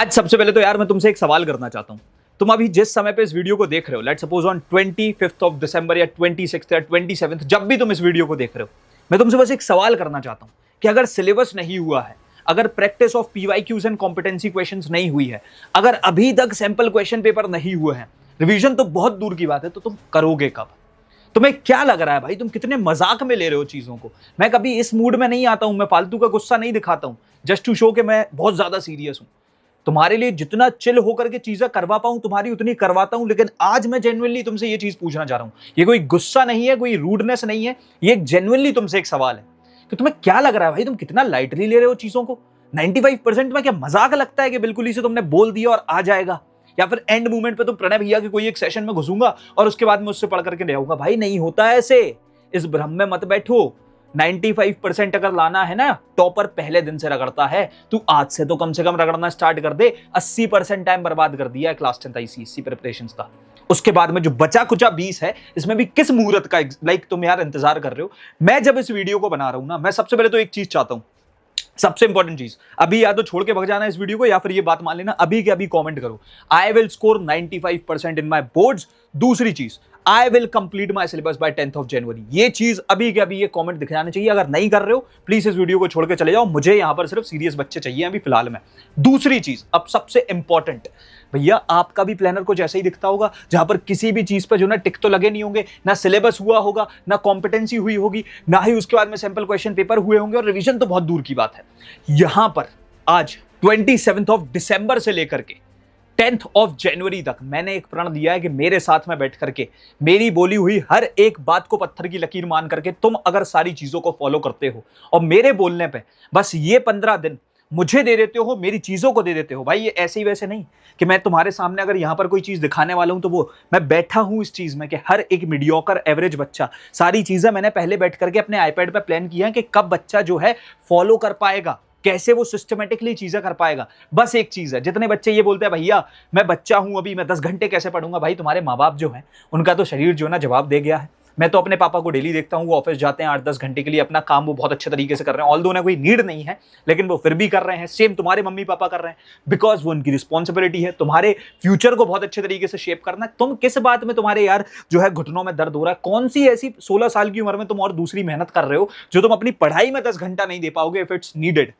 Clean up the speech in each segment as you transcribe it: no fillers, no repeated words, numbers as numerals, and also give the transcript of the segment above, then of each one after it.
आज सबसे पहले तो यार मैं तुमसे एक सवाल करना चाहता हूं। तुम अभी जिस समय पे इस वीडियो को देख रहे हो, let's suppose on 25th of December या 26th या 27th, जब भी तुम इस वीडियो को देख रहे हो, मैं तुमसे बस एक सवाल करना चाहता हूं कि अगर सिलेबस नहीं हुआ है, अगर practice of PYQs and competency questions नहीं हुई है, अगर अभी तक सैंपल क्वेश्चन पेपर नहीं हुए हैं, रिवीजन तो बहुत दूर की बात है, तो तुम करोगे कब? तुम्हें क्या लग रहा है भाई, तुम कितने मजाक में ले रहे हो चीजों को? मैं कभी इस मूड में नहीं आता हूं, मैं फालतू का गुस्सा नहीं दिखाता हूं जस्ट टू शो कि मैं बहुत ज्यादा सीरियस हूं। तुम्हारे लिए जितना चिल होकर के चीजें करवा पाऊं तुम्हारी उतनी करवाता हूं, लेकिन आज मैं जेन्युइनली तुमसे ये चीज पूछना चाह रहा हूं। ये कोई गुस्सा नहीं है, कोई रूडनेस नहीं है, ये एक जेन्युइनली तुमसे एक सवाल है कि तुम्हें क्या लग रहा है भाई, तुम कितना लाइटली ले रहे हो चीजों को। 95% में क्या मजाक लगता है कि बिल्कुल ही से तुमने बोल दिया और आ जाएगा, या फिर एंड मोमेंट पे तुम प्रणय भैया के कोई एक सेशन में घुसूंगा और उसके बाद में उससे पढ़ करके ले आऊंगा? भाई नहीं होता है ऐसे, इस भ्रम में मत बैठो। 95% अगर लाना है ना, टॉपर पहले दिन से रगड़ता है, तू आज से तो कम से कम रगड़ना स्टार्ट कर दे। 80% टाइम बर्बाद कर दिया है क्लास 10th ICSE प्रिपरेशन का। उसके बाद में जो बचा कुचा 20 है, इसमें भी किस मुहूर्त का तुम यार इंतजार कर रहे हो? मैं जब इस वीडियो को बना रहा हूं ना, मैं सबसे पहले तो एक चीज चाहता हूं, सबसे इंपॉर्टेंट चीज, अभी या तो छोड़ के भग जाना इस वीडियो को, या फिर ये बात मान लेना अभी के अभी कमेंट करो, I will score 95% in my boards. दूसरी चीज, I will complete my syllabus by 10th of January. ये चीज अभी के अभी ये कमेंट दिख जाना चाहिए। अगर नहीं कर रहे हो प्लीज इस वीडियो को छोड़ के चले जाओ, मुझे यहां पर सिर्फ सीरियस बच्चे चाहिए अभी फिलहाल में। दूसरी चीज, अब सबसे इंपॉर्टेंट, भैया आपका भी प्लानर को जैसे ही दिखता होगा जहां पर किसी भी चीज पर जो ना टिक तो लगे नहीं होंगे, ना सिलेबस हुआ होगा, ना कॉम्पिटेंसी हुई होगी, ना ही उसके बाद में सैंपल क्वेश्चन पेपर हुए होंगे, और रिवीजन तो बहुत दूर की बात है। यहां पर आज 27th ऑफ दिसंबर से लेकर के 10th ऑफ जनवरी तक मैंने एक प्रण दिया है कि मेरे साथ में बैठ करके मेरी बोली हुई हर एक बात को पत्थर की लकीर मान करके तुम अगर सारी चीजों को फॉलो करते हो और मेरे बोलने पे बस ये 15 दिन मुझे दे देते हो, मेरी चीजों को दे देते हो। भाई ये ऐसे ही वैसे नहीं कि मैं तुम्हारे सामने अगर यहां पर कोई चीज दिखाने वाला हूं तो वो मैं बैठा हूं इस चीज में कि हर एक मीडियोकर एवरेज बच्चा, सारी चीजें मैंने पहले बैठ करके अपने आईपैड पे प्लान किया है कि कब बच्चा जो है फॉलो कर पाएगा, कैसे वो सिस्टमेटिकली चीजें कर पाएगा। बस एक चीज है, जितने बच्चे ये बोलते हैं भैया मैं बच्चा हूं अभी, मैं 10 घंटे कैसे पढ़ूंगा, भाई तुम्हारे माँ बाप जो है उनका तो शरीर जो है ना जवाब दे गया है। मैं तो अपने पापा को डेली देखता हूँ, वो ऑफिस जाते हैं 8-10 घंटे के लिए, अपना काम वो बहुत अच्छे तरीके से कर रहे हैं, ऑल्दो उन्हें कोई नीड नहीं है लेकिन वो फिर भी कर रहे हैं। सेम तुम्हारे मम्मी पापा कर रहे हैं, बिकॉज वो उनकी रिस्पॉन्सिबिलिटी है तुम्हारे फ्यूचर को बहुत अच्छे तरीके से शेप करना है। तुम किस बात में तुम्हारे यार जो है घुटनों में दर्द हो रहा है? कौन सी ऐसी 16 साल की उम्र में तुम और दूसरी मेहनत कर रहे हो जो तुम अपनी पढ़ाई में 10 घंटा नहीं दे पाओगे इफ इट्स नीडेड?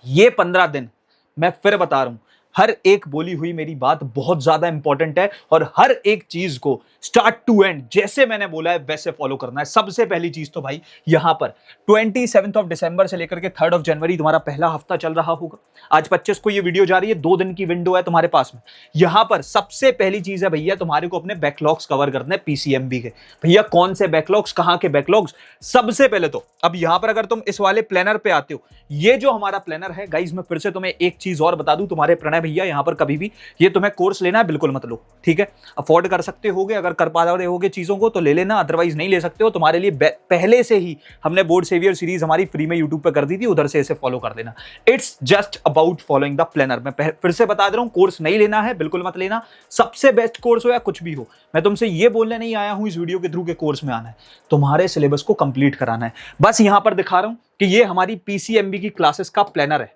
ये 15 दिन मैं फिर बता रहा हूं, हर एक बोली हुई मेरी बात बहुत ज्यादा इंपॉर्टेंट है और हर एक चीज को स्टार्ट टू एंड जैसे मैंने बोला है वैसे फॉलो करना है। सबसे पहली चीज तो भाई यहां पर 27th ऑफ दिसंबर से लेकर के 3rd ऑफ जनवरी तुम्हारा पहला हफ्ता चल रहा होगा। आज 25 को ये वीडियो जा रही है, 2 दिन की विंडो है तुम्हारे पास में। यहां पर सबसे पहली चीज है भैया, तुम्हारे को अपने बैकलॉग्स कवर करने हैं PCMB के। भैया कौन से बैकलॉग्स, कहां के बैकलॉग्स? सबसे पहले तो अब यहां पर अगर तुम इस वाले प्लानर पे आते हो, ये जो हमारा प्लानर है गाइज, मैं फिर से तुम्हें एक चीज और बता दूं, तुम्हारे प्रणय भैया यहां पर कभी भी ये तुम्हें कोर्स लेना है बिल्कुल मत लो, ठीक है? अफोर्ड कर सकते होगे, अगर कर पा रहे होगे चीजों को तो ले लेना, अदरवाइज नहीं ले सकते हो। तुम्हारे लिए पहले से ही हमने बोर्ड सेवियर सीरीज हमारी फ्री में यूट्यूब पे कर दी थी, उधर से इसे फॉलो कर देना। It's just about following the planner. मैं फिर से बता दे रहा हूं, कोर्स नहीं लेना है, बिल्कुल मत लेना। सबसे बेस्ट कोर्स हो या कुछ भी हो, मैं तुमसे ये बोलने नहीं आया हूं इस वीडियो के थ्रू के कोर्स में आना है, तुम्हारे सिलेबस को कंप्लीट कराना है। बस यहां पर दिखा रहा हूं कि ये हमारी PCMB की क्लासेस का प्लानर है,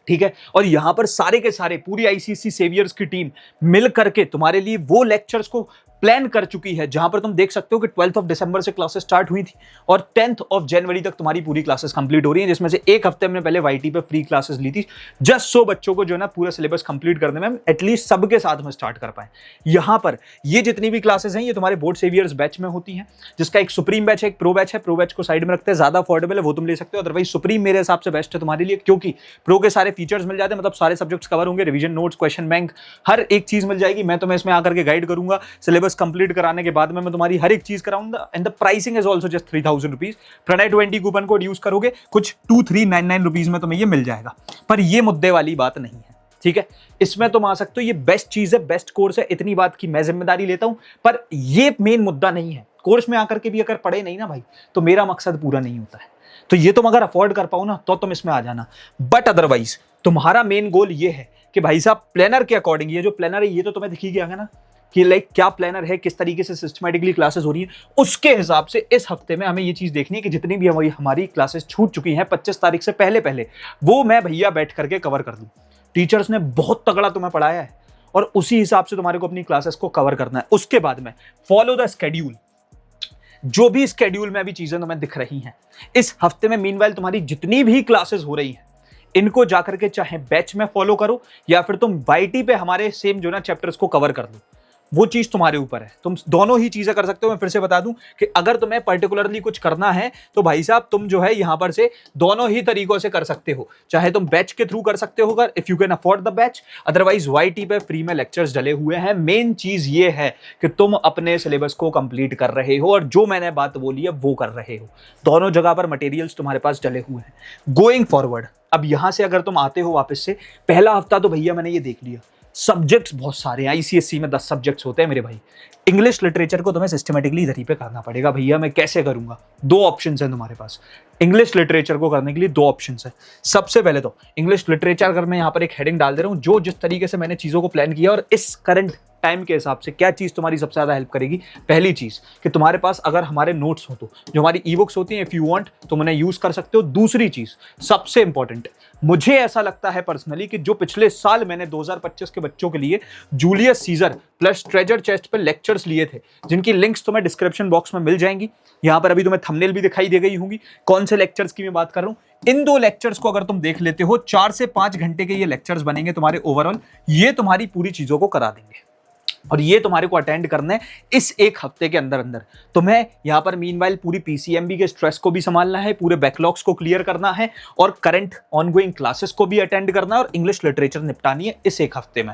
ठीक है? और यहां पर सारे के सारे पूरी ICSE सेवियर्स की टीम मिल करके तुम्हारे लिए वो लेक्चर्स को प्लान कर चुकी है, जहां पर तुम देख सकते हो कि 12th ऑफ दिसंबर से क्लासेस स्टार्ट हुई थी और 10th ऑफ जनवरी तक तुम्हारी पूरी क्लासेस कंप्लीट हो रही हैं, जिसमें से एक हफ्ते हमने पहले YT पे फ्री क्लासेस ली थी, जस्ट सो बच्चों को जो है ना पूरा सिलेबस कंप्लीट करने में एटलीस्ट सबके साथ में स्टार्ट कर पाए। यहां पर ये जितनी भी क्लासेस हैं ये तुम्हारे बोर्ड सेवियर्स बैच में होती हैं, जिसका एक सुप्रीम बैच है, एक प्रो बैच है। प्रो बैच को साइड में रखते हैं, ज्यादा अफोर्डेबल है, वो तुम ले सकते हो। अदरवाइज सुप्रीम मेरे हिसाब से बेस्ट है तुम्हारे लिए, क्योंकि प्रो के सारे फीचर्स मिल जाते हैं, मतलब सारे सब्जेक्ट्स कवर होंगे, रिवीजन नोट्स, क्वेश्चन बैंक, हर एक चीज मिल जाएगी। मैं तुम्हें इसमें आकर के गाइड करूंगा, सिलेबस कंप्लीट कराने के बाद में मैं तुम्हारी हर एक चीज कराऊंगा। And the pricing is also just 3000 rupees. Pranay 20 coupon code use करोगे, कुछ 2399 रुपीज में तुम्हें ये मिल जाएगा। पर ये मुद्दे वाली बात नहीं है, ठीक है? इसमें तुम आ सकते हो, ये बेस्ट चीज है, बेस्ट कोर्स है, इतनी बात की मैं जिम्मेदारी लेता हूं, पर ये मेन मुद्दा नहीं है। कोर्स में आकर के भी अगर पढ़े नहीं ना भाई, तो मेरा मकसद पूरा नहीं होता है। तो ये तुम अगर अफोर्ड कर पाओ ना तो तुम इसमें आ जाना, बट अदरवाइज तुम्हारा मेन गोल ये है कि भाई साहब प्लानर के अकॉर्डिंग, ये जो प्लानर है ये तो तुम्हें दिख ही गया है ना कि लाइक क्या प्लानर है, किस तरीके से सिस्टमैटिकली क्लासेस हो रही है। उसके हिसाब से इस हफ्ते में हमें ये चीज देखनी है कि जितनी भी हमारी क्लासेस छूट चुकी हैं 25 तारीख से पहले वो मैं भैया बैठ करके कवर कर दूं। टीचर्स ने बहुत तगड़ा तुम्हें पढ़ाया है और उसी हिसाब से तुम्हारे को अपनी क्लासेस को कवर करना है। उसके बाद में फॉलो द स्केड्यूल, जो भी स्केड्यूल में अभी चीजें तुम्हें दिख रही हैं इस हफ्ते में, मीनवाइल तुम्हारी जितनी भी क्लासेस हो रही हैं इनको जाकर के चाहे बैच में फॉलो करो या फिर तुम वाईटी पे हमारे सेम जो ना चैप्टर्स को कवर कर लो, वो चीज तुम्हारे ऊपर है। तुम दोनों ही चीजें कर सकते हो। मैं फिर से बता दूं कि अगर तुम्हें पर्टिकुलरली कुछ करना है तो भाई साहब तुम जो है यहां पर से दोनों ही तरीकों से कर सकते हो। चाहे तुम बैच के थ्रू कर सकते हो अगर if you can afford the batch, otherwise YT पे फ्री में लेक्चर्स डले हुए हैं। मेन चीज ये है कि तुम अपने सिलेबस को कंप्लीट कर रहे हो और जो मैंने बात बोली है वो कर रहे हो। दोनों जगह पर मटेरियल्स तुम्हारे पास डले हुए हैं। गोइंग फॉरवर्ड, अब यहां से अगर तुम आते हो वापस से, पहला हफ्ता तो भैया मैंने ये देख लिया, सब्जेक्ट्स बहुत सारे हैं। आईसीएसई में 10 सब्जेक्ट्स होते हैं मेरे भाई। इंग्लिश लिटरेचर को तुम्हें सिस्टमेटिकली इधर ही पे करना पड़ेगा। भैया मैं कैसे करूंगा? 2 ऑप्शंस हैं तुम्हारे पास। इंग्लिश लिटरेचर को करने के लिए 2 ऑप्शंस है। सबसे पहले तो इंग्लिश लिटरेचर अगर मैं यहाँ पर एक हेडिंग डाल दे रहा हूँ, जो जिस तरीके से मैंने चीजों को प्लान किया और इस करंट टाइम के हिसाब से क्या चीज तुम्हारी सबसे ज्यादा हेल्प करेगी। पहली चीज कि तुम्हारे पास अगर हमारे नोट्स हो तो जो हमारी ई बुक्स होती हैं, इफ यू वांट तुम उन्हें यूज कर सकते हो। दूसरी चीज सबसे इंपॉर्टेंट, मुझे ऐसा लगता है पर्सनली कि जो पिछले साल मैंने 2025 के बच्चों के लिए Julius Caesar plus treasure chest पे लेक्चर्स लिए थे, जिनकी लिंक्स तुम्हें डिस्क्रिप्शन बॉक्स में मिल जाएंगी। यहां पर अभी तुम्हें थंबनेल भी दिखाई दे गई होंगी कौन से लेक्चर्स की मैं बात कर रहा हूं। इन 2 लेक्चर्स को अगर तुम देख लेते हो, 4 से 5 घंटे के ये लेक्चर्स बनेंगे तुम्हारे ओवरऑल। ये तुम्हारी पूरी चीजों को करा देंगे और ये तुम्हारे को अटेंड करना है इस 1 हफ्ते के अंदर अंदर। तुम्हें यहाँ पर मीनवाइल पूरी पीसीएमबी के स्ट्रेस को भी संभालना है, पूरे बैकलॉग्स को क्लियर करना है और करंट ऑनगोइंग क्लासेस को भी अटेंड करना है और इंग्लिश लिटरेचर निपटानी है इस 1 हफ्ते में।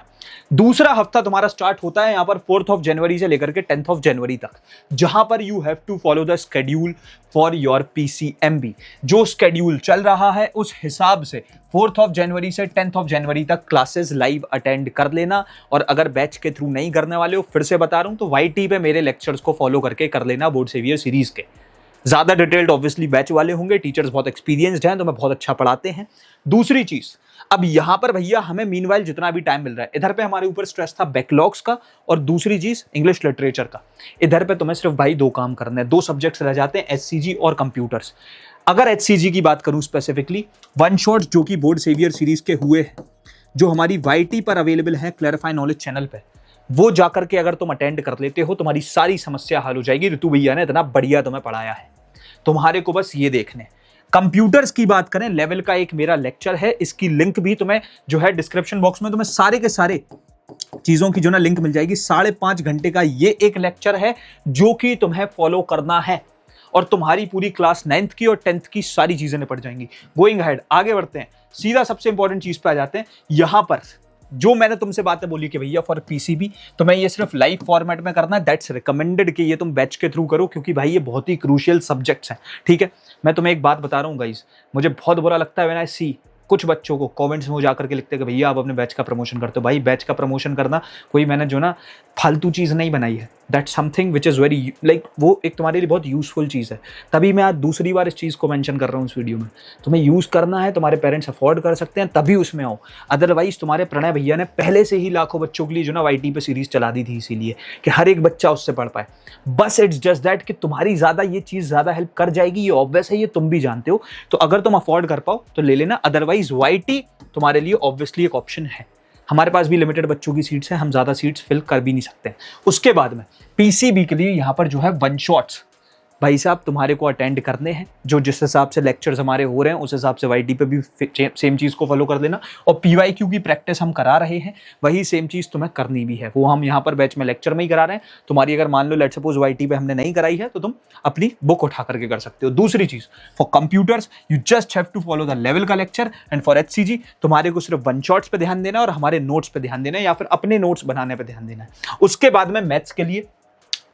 दूसरा हफ्ता तुम्हारा स्टार्ट होता है यहाँ पर 4 जनवरी से लेकर के 10 जनवरी तक, जहां पर you have to follow the schedule for your PCMB. जो स्केड्यूल चल रहा है उस हिसाब से 4 जनवरी से 10 जनवरी तक क्लासेस लाइव अटेंड कर लेना। और अगर बैच के थ्रू नहीं करने वाले हो, फिर से बता रहा हूं, तो वाईटी पे मेरे लेक्चर्स को फॉलो करके कर लेना बोर्ड सेवियर सीरीज के। ज्यादा डिटेल्ड ऑब्वियसली बैच वाले होंगे, टीचर्स बहुत एक्सपीरियंस्ड हैं, तो मैं बहुत अच्छा पढ़ाते हैं। दूसरी चीज, अब यहां पर भैया हमें मीनवाइल जितना भी टाइम मिल रहा है, इधर पे हमारे ऊपर स्ट्रेस था बैकलॉग्स का और दूसरी चीज इंग्लिश लिटरेचर का। इधर पे तुम्हें सिर्फ भाई 2 काम करना है। 2 सब्जेक्ट्स रह जाते हैं, एचसीजी और कंप्यूटर्स। अगर एचसीजी की बात करूं स्पेसिफिकली, वन शॉट जो कि बोर्ड सेवियर सीरीज के हुए हैं, जो हमारी वाईटी पर अवेलेबल है क्लैरिफाई नॉलेज चैनल पे, वो जाकर के अगर तुम अटेंड कर लेते हो, तुम्हारी सारी समस्या हल हो जाएगी। ऋतु भैया ने इतना बढ़िया तुम्हें पढ़ाया है, तुम्हारे को बस ये देखने। कंप्यूटर्स की बात करें, लेवल का एक मेरा लेक्चर है, इसकी लिंक भी तुम्हें जो है डिस्क्रिप्शन बॉक्स में तुम्हें सारे के सारे चीजों की जो ना लिंक मिल जाएगी। 5.5 घंटे का ये एक लेक्चर है जो कि तुम्हें फॉलो करना है और तुम्हारी पूरी क्लास 9th की और 10th की सारी चीजें निपट जाएंगी। गोइंग अहेड, आगे बढ़ते हैं, सीधा सबसे इंपॉर्टेंट चीज पे आ जाते हैं। यहां पर जो मैंने तुमसे बातें बोली कि भैया फॉर पीसीबी तुम्हें ये सिर्फ लाइव फॉर्मेट में करना है, दैट्स रिकमेंडेड कि ये तुम बैच के थ्रू करो, क्योंकि भाई ये बहुत ही क्रूशियल सब्जेक्ट्स हैं। ठीक है, मैं तुम्हें एक बात बता रहा हूँ गाइस, मुझे बहुत बुरा लगता है व्हेन आई सी कुछ बच्चों को कमेंट्स में जाकर के लिखते हैं कि भैया आप अपने बैच का प्रमोशन करते हो। भाई बैच का प्रमोशन करना कोई मैंने जो ना फालतू चीज़ नहीं बनाई है, that's something which is very like, वो एक तुम्हारे लिए बहुत यूजफुल चीज़ है। तभी मैं आज दूसरी बार इस चीज़ को मेंशन कर रहा हूँ इस वीडियो में। तुम्हें यूज़ करना है, तुम्हारे पेरेंट्स अफोर्ड कर सकते हैं तभी उसमें आओ, अदरवाइज तुम्हारे प्रणय भैया ने पहले से ही लाखों बच्चों के लिए जो ना वाईटी पे सीरीज चला दी थी, इसीलिए कि हर एक बच्चा उससे पढ़ पाए। बस इट्स जस्ट दैट कि तुम्हारी ज़्यादा ये चीज़ ज़्यादा हेल्प कर जाएगी, ये ऑब्वियस है, ये तुम भी जानते हो। तो अगर तुम अफोर्ड कर पाओ तो ले लेना, अदरवाइज वाईटी तुम्हारे लिए ऑब्वियसली एक ऑप्शन है। हमारे पास भी लिमिटेड बच्चों की सीट्स हैं, हम ज़्यादा सीट्स फिल कर भी नहीं सकते। उसके बाद में पीसीबी के लिए यहाँ पर जो है वन शॉट्स भाई साहब तुम्हारे को अटेंड करने हैं, जो जिस हिसाब से लेक्चर्स हमारे हो रहे हैं उस हिसाब से वाईटी पे भी सेम चीज़ को फॉलो कर देना। और पीवाईक्यू की प्रैक्टिस हम करा रहे हैं, वही सेम चीज़ तुम्हें करनी भी है, वो हम यहाँ पर बैच में लेक्चर में ही करा रहे हैं। तुम्हारी अगर मान लो लेट्स सपोज वाईटी पे हमने नहीं कराई है तो तुम अपनी बुक उठा करके कर सकते हो। दूसरी चीज़, for computers you just have to follow the level का लेक्चर, एंड फॉर एचसीजी तुम्हारे को सिर्फ वन शॉट्स पे ध्यान देना है और हमारे नोट्स पे ध्यान देना है, या फिर अपने नोट्स बनाने पे ध्यान देना है। उसके बाद में मैथ्स के लिए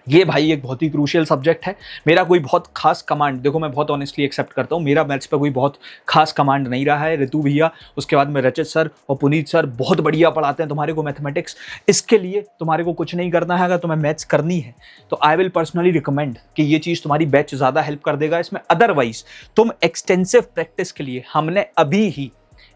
ये भाई एक बहुत ही क्रूशियल सब्जेक्ट है। मेरा कोई बहुत खास कमांड, देखो मैं बहुत ऑनेस्टली एक्सेप्ट करता हूँ, मेरा मैथ्स पे कोई बहुत खास कमांड नहीं रहा है। ऋतु भैया, उसके बाद में रचित सर और पुनीत सर बहुत बढ़िया पढ़ाते हैं तुम्हारे को मैथमेटिक्स। इसके लिए तुम्हारे को कुछ नहीं करना है, अगर तुम्हें मैथ्स करनी है तो आई विल पर्सनली रिकमेंड कि ये चीज़ तुम्हारी बैच ज़्यादा हेल्प कर देगा इसमें। अदरवाइज तुम एक्सटेंसिव प्रैक्टिस के लिए हमने अभी ही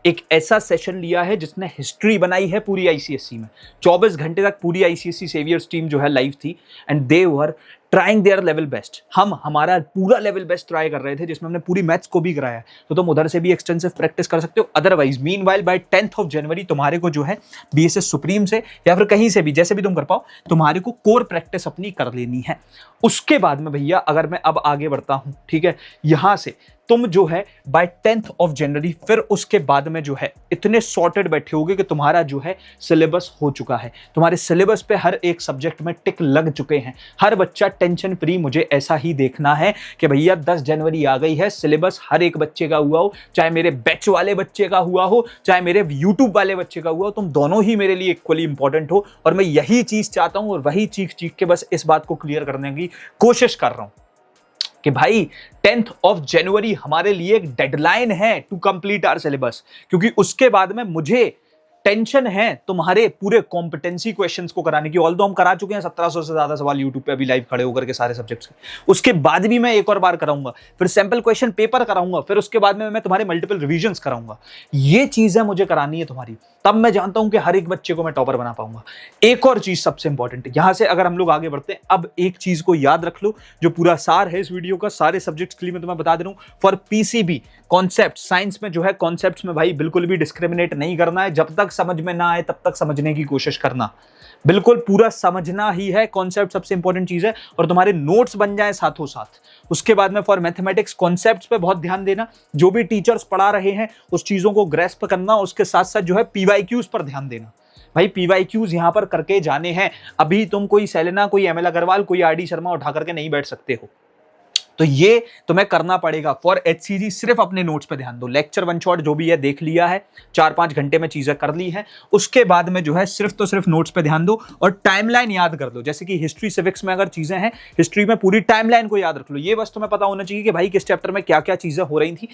एक ऐसा सेशन लिया है जिसने हिस्ट्री बनाई है पूरी आईसीएसई में। 24 घंटे तक पूरी आईसीएसई सेवियर्स टीम जो है लाइव थी, and they were trying their level best. हम हमारा पूरा लेवल बेस्ट ट्राई कर रहे थे, जिसमें हमने पूरी मैथ्स को भी कराया, तो तुम उधर से भी एक्सटेंसिव प्रैक्टिस कर सकते हो। अदरवाइज मीनवाइल बाय 10th जनवरी तुम्हारे को जो है बीएसएस सुप्रीम से या फिर कहीं से भी, जैसे भी तुम कर पाओ, तुम्हारे को कोर प्रैक्टिस अपनी कर लेनी है। उसके बाद में भैया अगर मैं अब आगे बढ़ता हूं, ठीक है, यहां से तुम जो है बाय 10th जनवरी फिर उसके बाद में जो है इतने सॉर्टेड बैठे होगे कि तुम्हारा जो है सिलेबस हो चुका है, तुम्हारे सिलेबस पे हर एक सब्जेक्ट में टिक लग चुके हैं, हर बच्चा टेंशन फ्री। मुझे ऐसा ही देखना है कि भैया 10 जनवरी आ गई है, सिलेबस हर एक बच्चे का हुआ हो, चाहे मेरे बैच वाले बच्चे का हुआ हो, चाहे मेरे यूट्यूब वाले बच्चे का हुआ हो, तुम दोनों ही मेरे लिए इक्वली इंपॉर्टेंट हो। और मैं यही चीज चाहता हूं और वही चीख चीख के बस इस बात को क्लियर करने की कोशिश कर रहा हूं कि भाई 10th जनवरी हमारे लिए एक डेडलाइन है टू कंप्लीट आवर सिलेबस, क्योंकि उसके बाद में मुझे टेंशन है तुम्हारे पूरे कॉम्पिटेंसी क्वेश्चंस को कराने की। ऑल्दो हम करा चुके हैं 1700 से ज्यादा सवाल यूट्यूब पे अभी लाइव खड़े होकर के सारे सब्जेक्ट्स के, उसके बाद भी मैं एक और बार कराऊंगा, फिर सैंपल क्वेश्चन पेपर कराऊंगा, फिर उसके बाद में मैं तुम्हारे मल्टीपल रिवीजन्स कराऊंगा। ये चीजें मुझे करानी है तुम्हारी, तब मैं जानता हूं कि हर एक बच्चे को मैं टॉपर बना पाऊंगा। एक और चीज सबसे इंपॉर्टेंट है, यहां से अगर हम लोग आगे बढ़ते हैं, अब एक चीज को याद रख लो, जो पूरा सार है इस वीडियो का, सारे सब्जेक्ट्स के लिए मैं तुम्हें बता दे रहा हूं। फॉर पीसीबी कॉन्सेप्ट, साइंस में जो है कॉन्सेप्ट्स में भाई बिल्कुल भी डिस्क्रिमिनेट नहीं करना है। जब तक समझ में ना आए तब तक समझने की कोशिश करना, बिल्कुल पूरा समझना ही है। कॉन्सेप्ट सबसे इंपॉर्टेंट चीज है, और तुम्हारे नोट्स बन जाए साथों साथ। उसके बाद में फॉर मैथमेटिक्स कॉन्सेप्ट्स पे बहुत ध्यान देना, जो भी टीचर्स पढ़ा रहे हैं उस चीजों को ग्रेस्प करना, उसके साथ साथ जो है पीवाईक्यूज पर ध्यान देना। भाई पीवाईक्यूज यहां पर करके जाने हैं। अभी तुम कोई सेलेना, कोई एमएल अग्रवाल, कोई आरडी शर्मा उठा करके नहीं बैठ सकते हो, तो ये तुम्हें करना पड़ेगा। फॉर एचसीजी सिर्फ अपने नोट्स पे ध्यान दो। लेक्चर वन शॉट जो भी है देख लिया है, 4-5 घंटे में चीजें कर ली है, उसके बाद में जो है सिर्फ तो सिर्फ नोट्स पे ध्यान दो और टाइमलाइन याद कर लो। जैसे कि हिस्ट्री सिविक्स में अगर चीजें हैं, हिस्ट्री में पूरी टाइमलाइन को याद रख लो। ये बस तुम्हें पता होना चाहिए कि भाई किस चैप्टर में क्या क्या चीजें हो रही थी।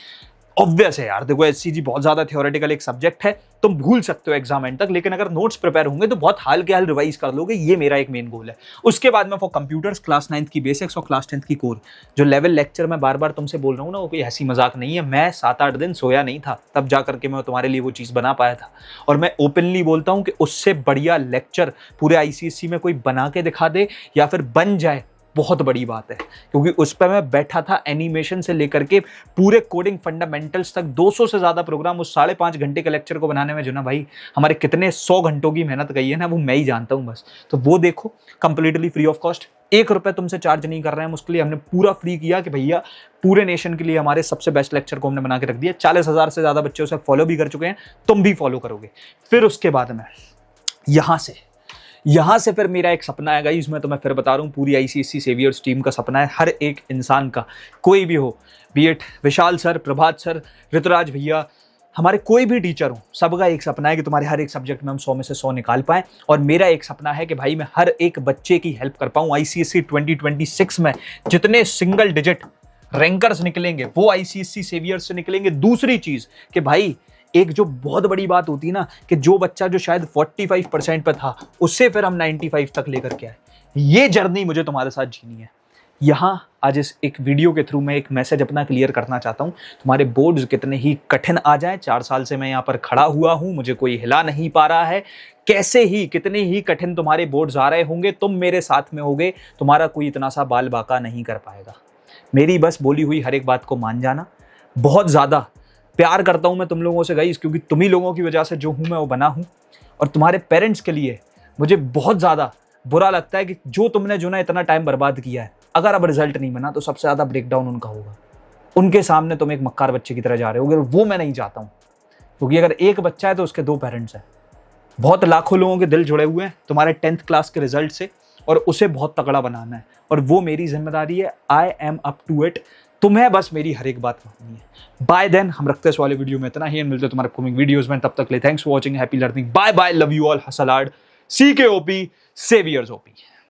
ऑब्वियस है यार, देखो एचसीजी बहुत ज्यादा थ्योरेटिकल एक सब्जेक्ट है, तुम भूल सकते हो एग्जाम एंड तक, लेकिन अगर नोट्स प्रिपेयर होंगे तो बहुत हाल के हाल रिवाइज कर लोगे। ये मेरा एक मेन गोल है। उसके बाद में फॉर कंप्यूटर्स क्लास 9th की बेसिक्स और क्लास 10th की कोर, जो लेवल लेक्चर मैं बार बार तुमसे बोल रहा हूँ ना, वो कोई हंसी मजाक नहीं है। मैं 7-8 दिन सोया नहीं था, तब जा करके मैं तुम्हारे लिए वो चीज बना पाया था। और मैं ओपनली बोलता हूँ कि उससे बढ़िया लेक्चर पूरे आईसीएससी में कोई बना के दिखा दे या फिर बन जाए, बहुत बड़ी बात है। क्योंकि उस पर मैं बैठा था, एनिमेशन से लेकर के पूरे कोडिंग फंडामेंटल्स तक 200 से ज्यादा प्रोग्राम उस 5.5 घंटे के लेक्चर को बनाने में जो ना भाई हमारे कितने 100 घंटों की मेहनत गई है ना, वो मैं ही जानता हूं बस। तो वो देखो, कंप्लीटली फ्री ऑफ कॉस्ट, 1 रुपए तुमसे चार्ज नहीं कर रहे हैं उसके लिए। हमने पूरा फ्री किया कि भैया पूरे नेशन के लिए हमारे सबसे बेस्ट लेक्चर को हमने बना के रख दिया। 40,000 से ज्यादा बच्चे उसे फॉलो भी कर चुके हैं, तुम भी फॉलो करोगे। फिर उसके बाद में यहां से फिर मेरा एक सपना है गाइस, मैं तुम्हें फिर बता रहा हूं, पूरी आईसीएससी सेवियर्स टीम का सपना है, हर एक इंसान का, कोई भी हो, be it Vishal sir, Prabhat sir, Rituraj भैया, हमारे कोई भी टीचर हो, सबका एक सपना है कि तुम्हारे हर एक सब्जेक्ट में हम 100 में से 100 निकाल पाएं। और मेरा एक सपना है कि भाई मैं हर एक बच्चे की हेल्प कर पाऊं। आईसीएससी 2026 में जितने सिंगल डिजिट रैंकर्स निकलेंगे वो आईसीएससी सेवियर्स से निकलेंगे। दूसरी चीज कि भाई एक जो बहुत बड़ी बात होती है ना, कि जो बच्चा जो शायद 45% पे था, उससे फिर हम 95 तक लेकर के आए। ये जर्नी मुझे तुम्हारे साथ जीनी है। यहां आज इस एक वीडियो के थ्रू मैं एक मैसेज अपना क्लियर करना चाहता हूं। तुम्हारे बोर्ड्स कितने ही कठिन आ जाए, 4 साल से मैं यहां पर खड़ा हुआ हूं, मुझे कोई हिला नहीं पा रहा है। कैसे ही कितने ही कठिन तुम्हारे बोर्ड्स आ रहे होंगे, तुम मेरे साथ में होगे, तुम्हारा कोई इतना सा बाल बाका नहीं कर पाएगा। मेरी बस बोली हुई हर एक बात को मान जाना। बहुत ज्यादा प्यार करता हूं मैं तुम लोगों से गाइस, क्योंकि तुम ही लोगों की वजह से जो हूं मैं वो बना हूं। और तुम्हारे पेरेंट्स के लिए मुझे बहुत ज्यादा बुरा लगता है कि जो तुमने जो ना इतना टाइम बर्बाद किया है, अगर अब रिजल्ट नहीं बना तो सबसे ज्यादा ब्रेकडाउन उनका होगा। उनके सामने तुम एक मक्कार बच्चे की तरह जा रहे होगे, वो मैं नहीं चाहता हूं। क्योंकि अगर एक बच्चा है तो उसके 2 पेरेंट्स हैं। बहुत लाखों लोगों के दिल जुड़े हुए हैं तुम्हारे 10th क्लास के रिजल्ट से, और उसे बहुत तगड़ा बनाना है, और वो मेरी जिम्मेदारी है। I am up to it. तुम्हें बस मेरी हर एक बात माननी है। बाय देन, हम रखते हैं इस वाले वीडियो में इतना ही, मिलते हैं तुम्हारे अपकमिंग वीडियोस में। तब तक ले thanks for watching, happy learning, bye bye, love you all, hustle hard, CKOP, saviours OP.